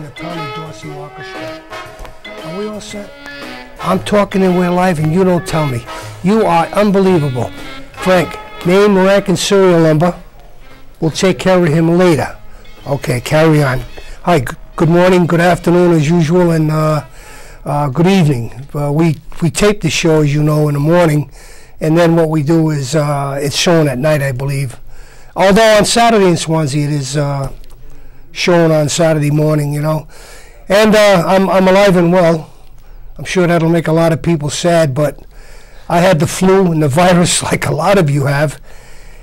the Tommy Dorsey Orchestra. Are we all set? I'm talking and we're live and you don't tell me. You are unbelievable. Frank, name, rank, and serial number. We'll take care of him later. Okay, carry on. Hi, good morning, good afternoon as usual, and good evening. We tape the show, as you know, in the morning, and then what we do is it's shown at night, I believe. Although on Saturday in Swansea it is shown on Saturday morning, you know. And I'm alive and well. I'm sure that'll make a lot of people sad, but I had the flu and the virus like a lot of you have,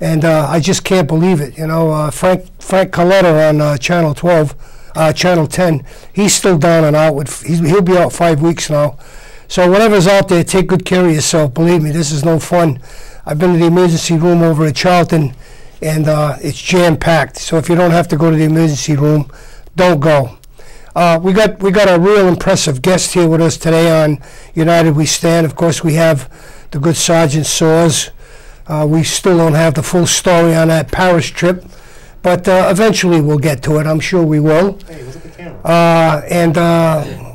and I just can't believe it. You know, Frank Coletta on Channel 12, Channel 10, he's still down and out. He'll be out 5 weeks now. So whatever's out there, take good care of yourself. Believe me, this is no fun. I've been to the emergency room over at Charlton, and it's jam-packed. So if you don't have to go to the emergency room, don't go. We got a real impressive guest here with us today on United We Stand. Of course, we have the good Sergeant Soares. We still don't have the full story on that Paris trip, but eventually we'll get to it. I'm sure we will. Hey, look at the camera.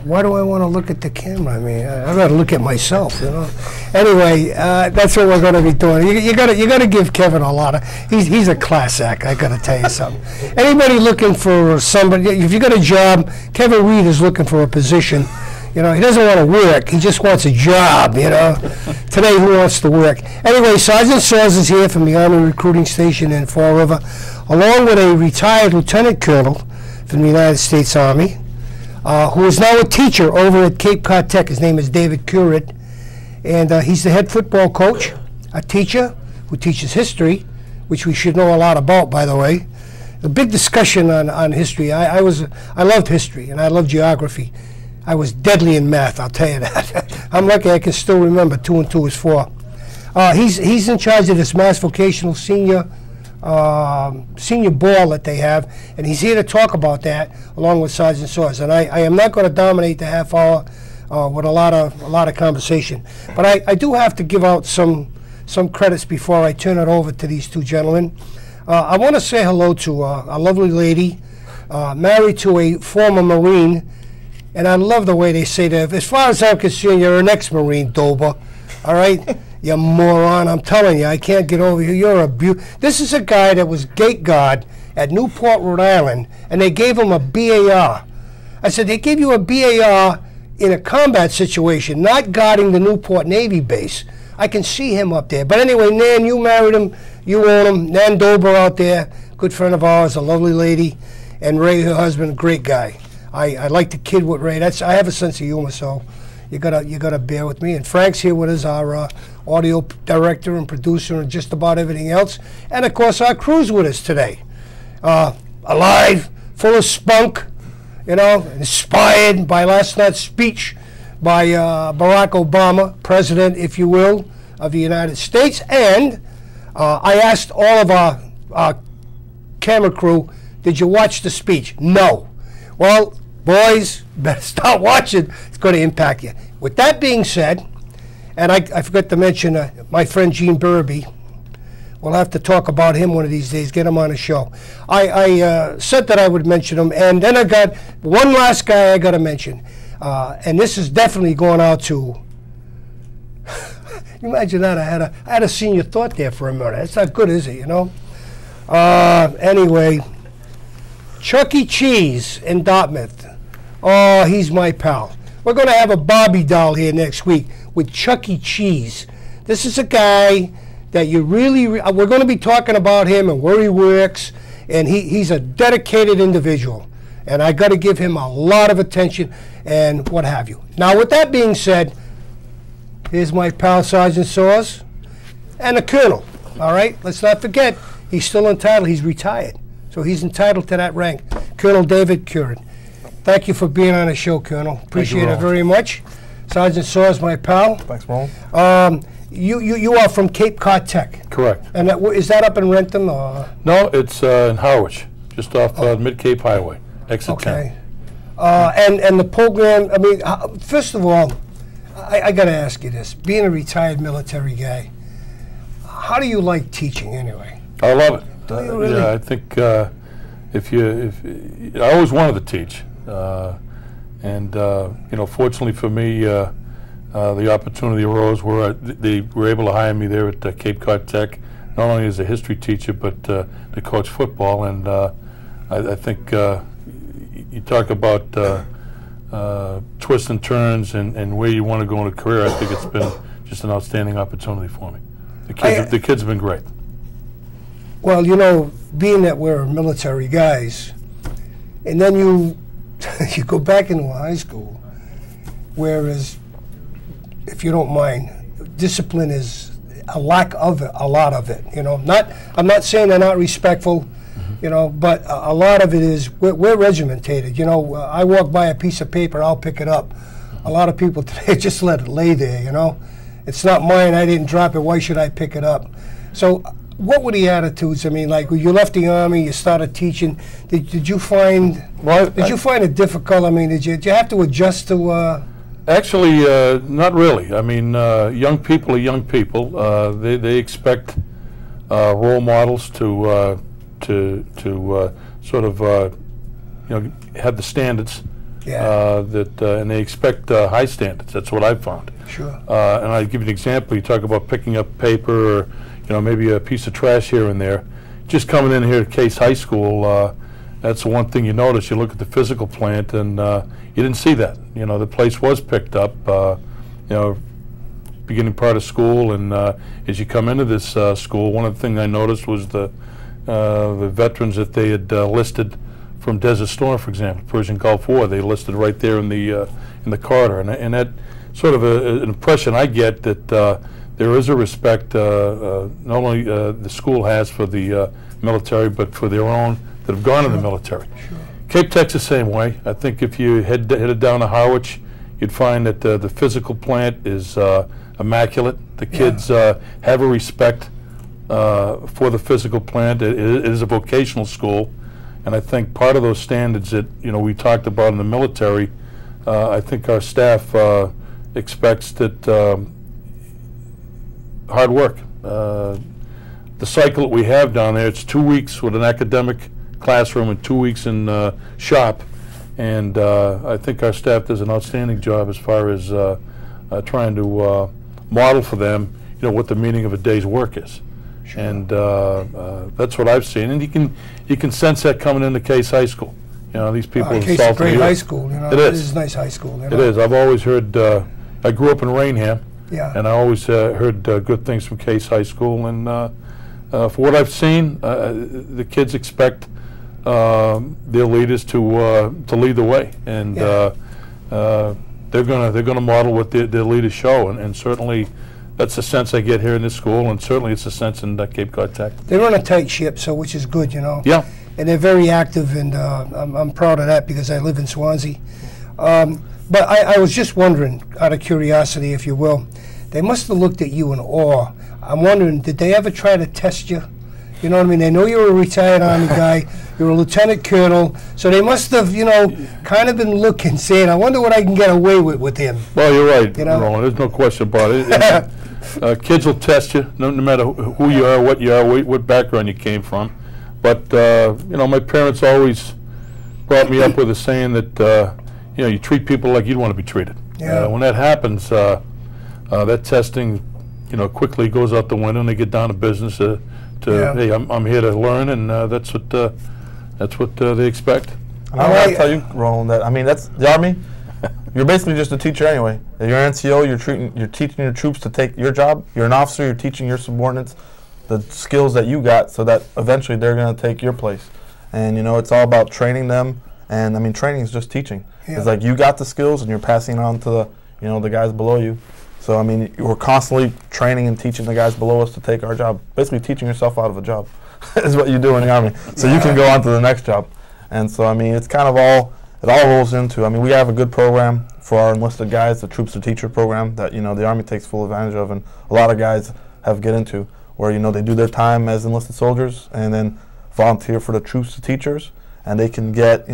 Why do I want to look at the camera? I mean, I'd rather look at myself, you know. Anyway, that's what we're going to be doing. You got to give Kevin a lot of. He's a class act. I got to tell you something. Anybody looking for somebody? If you got a job, Kevin Reed is looking for a position. You know, he doesn't want to work. He just wants a job. You know. Today, who wants to work? Anyway, Sergeant Soares is here from the Army Recruiting Station in Fall River, along with a retired lieutenant colonel from the United States Army. Who is now a teacher over at Cape Cod Tech. His name is David Currid, and he's the head football coach, a teacher who teaches history, which we should know a lot about, by the way. A big discussion on history. I loved history, and I loved geography. I was deadly in math, I'll tell you that. I'm lucky I can still remember 2 and 2 is 4. He's in charge of this Mass Vocational Senior ball that they have, and he's here to talk about that along with Sergeant Soares. And I am not going to dominate the half hour with a lot of conversation, but I do have to give out some credits before I turn it over to these two gentlemen. I want to say hello to a lovely lady married to a former Marine, and I love the way they say that. As far as I'm concerned, you're an ex-Marine, Dober. All right. You moron, I'm telling you, I can't get over you. You're a beaut. This is a guy that was gate guard at Newport, Rhode Island, and they gave him a BAR. I said, they gave you a BAR in a combat situation, not guarding the Newport Navy base. I can see him up there. But anyway, Nan, you married him, you own him. Nan Dober out there, good friend of ours, a lovely lady. And Ray, her husband, a great guy. I like to kid with Ray. I have a sense of humor, so you gotta bear with me. And Frank's here with us, our audio director and producer and just about everything else. And of course our crew's with us today. Alive, full of spunk, you know, inspired by last night's speech by Barack Obama, President, if you will, of the United States. And I asked all of our camera crew, did you watch the speech? No. Well, boys, better start watching. It's going to impact you. With that being said, and I forgot to mention my friend Gene Burby. We'll have to talk about him one of these days, get him on the show. I said that I would mention him, and then I got one last guy I got to mention. And this is definitely going out to, imagine that, I had a senior thought there for a minute. That's not good, is it, you know? Anyway, Chuck E. Cheese in Dartmouth. Oh, he's my pal. We're going to have a Barbie doll here next week with Chuck E. Cheese. This is a guy that you really, we're going to be talking about him and where he works, and he's a dedicated individual. And I got to give him a lot of attention and what have you. Now, with that being said, here's my pal Sergeant Soares and the Colonel. All right, let's not forget, he's still entitled, he's retired. So he's entitled to that rank. Colonel David Currid. Thank you for being on the show, Colonel. Appreciate it very much. Sergeant Soares, my pal. Thanks, Roland. You are from Cape Cod Tech. Correct. And is that up in Rentham? Or? No, it's in Harwich, just off Mid-Cape Highway, exit 10. And the program, I mean, first of all, I got to ask you this. Being a retired military guy, how do you like teaching anyway? I love it. Do you really? Yeah, I think I always wanted to teach, and fortunately for me, the opportunity arose where they were able to hire me there at Cape Cod Tech, not only as a history teacher but to coach football. And I think you talk about twists and turns and where you want to go in a career. I think it's been just an outstanding opportunity for me. The kids have been great. Well, being that we're military guys, and then you go back into high school, whereas, if you don't mind, discipline is a lot of it. I'm not saying they're not respectful, but a lot of it is we're regimentated. I walk by a piece of paper, I'll pick it up. A lot of people today just let it lay there. It's not mine. I didn't drop it. Why should I pick it up? So, what were the attitudes? I mean, like when you left the Army, you started teaching. Did you find you find it difficult? I mean, did you have to adjust to? Actually, not really. I mean, young people are young people. They expect role models to sort of have the standards. Yeah. And they expect high standards. That's what I've found. Sure. And I'll give you an example. You talk about picking up paper, or maybe a piece of trash here and there. Just coming in here to Case High School, that's the one thing you notice. You look at the physical plant, and you didn't see that. The place was picked up, beginning part of school, and as you come into this school, one of the things I noticed was the veterans that they had listed from Desert Storm, for example, Persian Gulf War. They listed right there in the corridor, and that sort of an impression I get that there is a respect not only the school has for the military, but for their own that have gone in the military. Sure. Cape Tech's the same way. I think if you headed down to Harwich, you'd find that the physical plant is immaculate. The kids have a respect for the physical plant. It is a vocational school, and I think part of those standards that we talked about in the military, I think our staff expects that hard work. The cycle that we have down there, it's 2 weeks with an academic classroom and 2 weeks in shop, and I think our staff does an outstanding job as far as trying to model for them, what the meaning of a day's work is. Sure. And that's what I've seen, and you can sense that coming into Case High School. These people. Case is a great high school. It is. It is a nice high school. It is. I've always heard. I grew up in Rainham. Yeah. And I always heard good things from Case High School, and for what I've seen, the kids expect their leaders to lead the way, and they're gonna model what their leaders show, and certainly that's the sense I get here in this school, and certainly it's the sense in Cape Cod Tech. They run a tight ship, so which is good, Yeah. And they're very active, and I'm proud of that because I live in Swansea. But I was just wondering, out of curiosity, if you will, they must have looked at you in awe. I'm wondering, did they ever try to test you? You know what I mean? They know you're a retired Army guy. You're a lieutenant colonel. So they must have, kind of been looking, saying, I wonder what I can get away with him. Well, you're right, Roland. There's no question about it. Kids will test you, no matter who you are, what background you came from. But, my parents always brought me up with a saying that, you treat people like you'd want to be treated. Yeah. When that happens, that testing, quickly goes out the window, and they get down to business. Hey, I'm here to learn, and that's what they expect. And I want to tell you, Roland, that that's the Army. You're basically just a teacher anyway. You're an NCO. You're teaching your troops to take your job. You're an officer. You're teaching your subordinates the skills that you got, so that eventually they're going to take your place. And it's all about training them. And training is just teaching. Yeah. It's like you got the skills, and you're passing it on to the guys below you. So we're constantly training and teaching the guys below us to take our job. Basically, teaching yourself out of a job is what you do in the Army. So you can go on to the next job. And so it's kind of it all rolls into. We have a good program for our enlisted guys, the Troops to Teacher program that the Army takes full advantage of, and a lot of guys have get into, where they do their time as enlisted soldiers and then volunteer for the Troops to Teachers, and they can get